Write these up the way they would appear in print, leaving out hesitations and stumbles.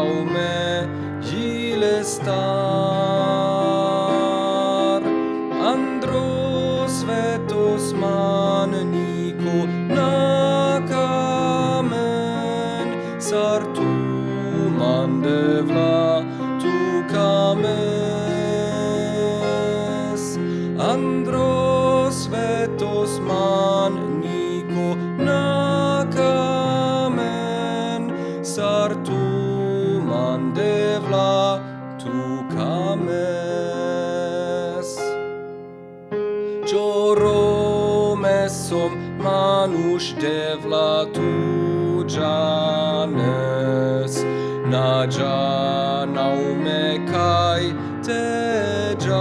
aume ile star Andros vetos mannico na kamen sartu mandevla tu kames Andros vetos mannico na kamen sartu mandevla tu kames Čoromesom manuš devla tu džanes Nađa naume kaj te džal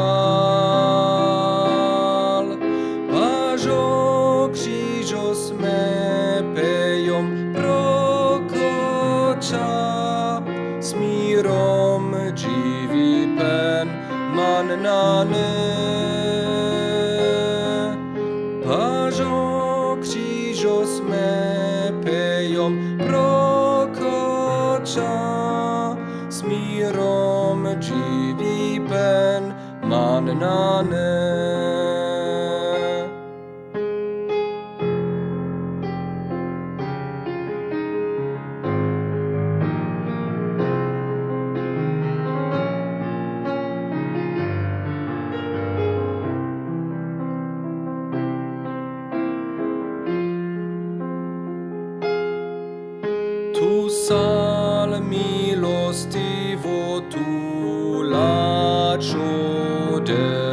Pažo křižos me pejom prokoča Smírom dživi pen man na ne Pažo křižos me pejom prokoča Smírom dživi pen man na ne Tu sal milostivo tu la ciode